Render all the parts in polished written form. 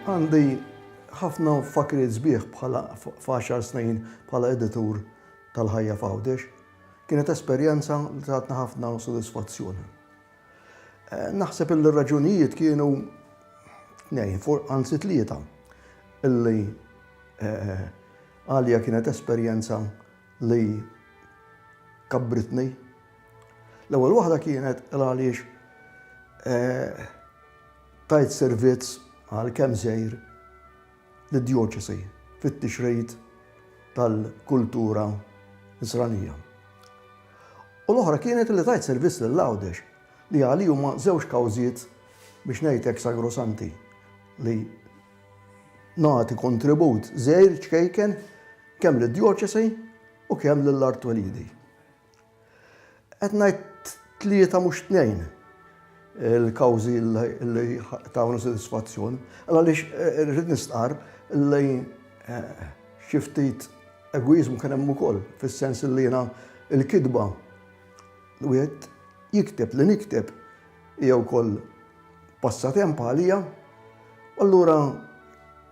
Għandi ħafna fakriet sbieħ bħala f'10 snin bħala editur tal-Ħajja f'Għawdex. Kienet esperjenza li tatna ħafna sodisfazzjoni. Naħseb il-raġunijiet kienu anzi tlieta illi għalija kienet esperjenza li kabbritni. L-ewwel waħda kienet għaliex tajt servizz għal kemm żgħir lid-djoċesi fit-tixrid tal-kultura Nisranija. U l-oħra kienet li tajt servizz lill-Għawdex li għali huma żewġ kawżiet biex ngħidlek sagrosanti li nagħti kontribut żgħir ċkejken kemm lid-djoċesi u kemm lill-Art Walidi. Qed ngħid tlieta mhux tnejn il-kawżi li tawnu sodisfazzjon, għaliex rrid nistqar li xi ftit egoizmu kien hemm ukoll, fis-sens li jiena l-kidba li wieħed jikteb li nikteb hija wkoll passatemp għalija, allura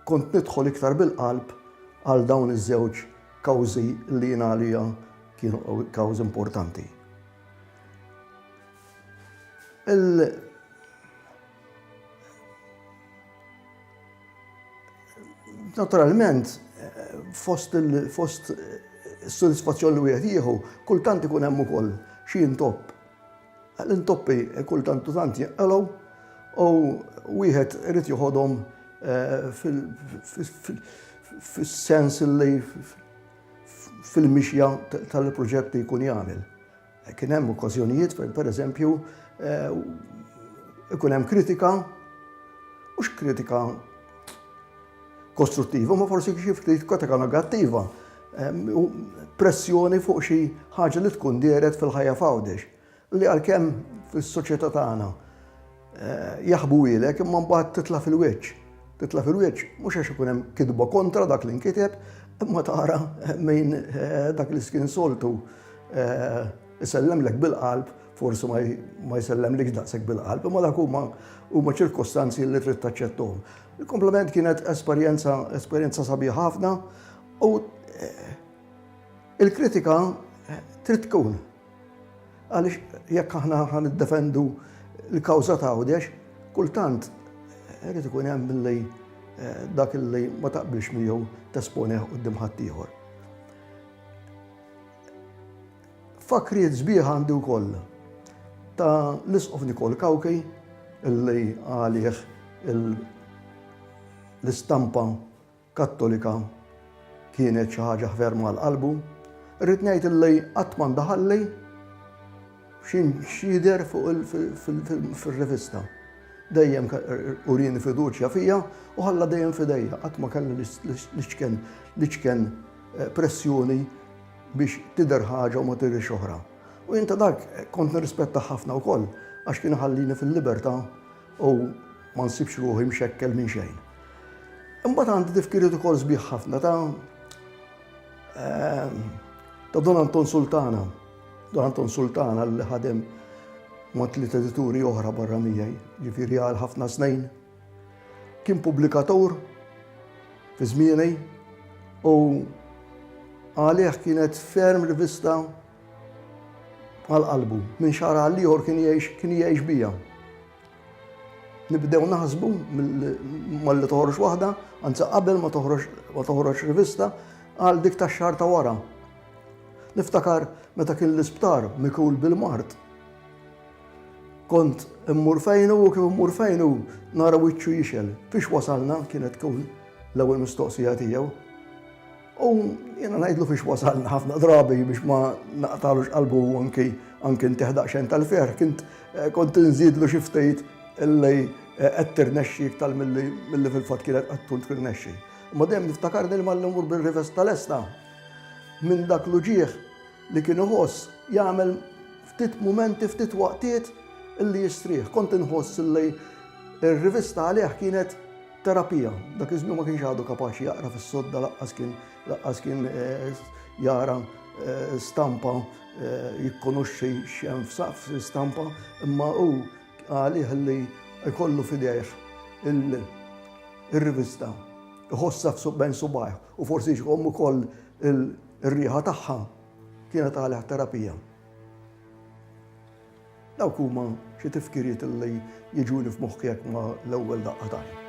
kont nidħol iktar bil-qalb għal dawn iż-żewġ kawżi li jiena għalija kienu kawżi importanti. Naturalment, fost is-sodisfazzjoni li wieħed jieħu, kultant ikun hemm ukoll xi intopp. L-intoppi kultant u tant jaqalgħu u wieħed irid joħodhom fis-sens li fil-mixja tal-proġett li jkun jagħmel. Kien hemm okkażjonijiet pereżempju ikun hemm kritika, mhux kritika kostruttiva, ma forsi xi kritika negattiva, pressjoni fuq xi ħaġa li tkun dieret fil-Ħajja f'Għawdex, li għalkemm fis-soċjetà tagħna jaħbu ilek imma mbagħad titla' fil-wiċċ. Titla' fil-wiċċ mhux għax ikun hemm kidba kontra dak li nkiteb, imma tara min dak li kien soltu isellemlek bil-qalb, forsi ma jsellemlek daqshekk bil-qalb, imma dak huma ċirkostanzi li trid taċċettahom. Il-komplement kienet esperjenza sabiħa ħafna u il-kritika trid tkun. Għaliex jekk aħna niddefendu l-kawża ta' Għawdex, kultant irid ikun hemm milli dak li ma taqbilx miegħu tesponih quddiem ħadd ieħor. Fakriet sbieħ għandi wkoll ta' l-Isqof Nikol Kawkej illi għalih l-istampa Kattolika kienet xi ħaġa ħver mal-qalbu. Rrid ngħid illi qatt ma ndaħalli x'jidher fir-rivista. Dejjem urini fiduċja fija u ħalla dejjem f'idejja, qatt ma kelli liċken pressjoni biex tidher ħaġa u ma tidherx oħra. U inta dak kont nirrispetta ħafna wkoll għax kien ħallini fil-libertà u ma nsibx ruħi mxekkel minn xejn. Imbagħad għandi tifkiriet ukoll sbieħ ħafna ta' Don Anton Sultana. Don Anton Sultana li ħadem ma' tliet edituri oħra barra miegħi, ġifieri għal ħafna snin. Kien pubblikatur fi żmieni u għalih kienet ferm rivista għal-qalbu. Minn xahar għal ieħor kien jgħix bija. Nibdew naħsbu malli toħroġ waħda, anzi qabel ma toħroġ rivista għal dik tax-xahar ta' wara. Niftakar meta kien l-isptar mikul bil-mart. Kont immur fejnu u kif immur fejnu nara wiċċu jixel. Fiex wasalna kienet tkun l-ewwel mistoqsija tiegħu. U jiena ngħidlu fiex wasalna ħafna drabi biex ma naqtalux qalbu anki nteħdaq xejn tal-ferħ, kont inżidlu xi ftit illi qed tirnexxi iktar milli fil-fatt kienet qed tkun tirnexxi. Imma dejjem niftakarni li malli mmur bil-rivesta tal-Esta minn dak l-uġieħ li kien iħoss jagħmel ftit mumenti, ftit waqtiet illi jistrieħ. Kont inħoss illi r-rivista għalih kienet terapija. Dak iż-żmien ma kienx għadu kapaċi jaqra fis-sodda laqqas kien jara stampa, jikkonoxxi x'hemm f'stampa, imma hu għalih li jkollu f'idejh ir-rivista, iħossa f'ben subaħ u forsi xkom ukoll ir-riħa tagħha kienet għalih terapija. Dawk huma xi tifkiriet li jiġuni f'moħħi jekk ma l-ewwel daqqa tagħna.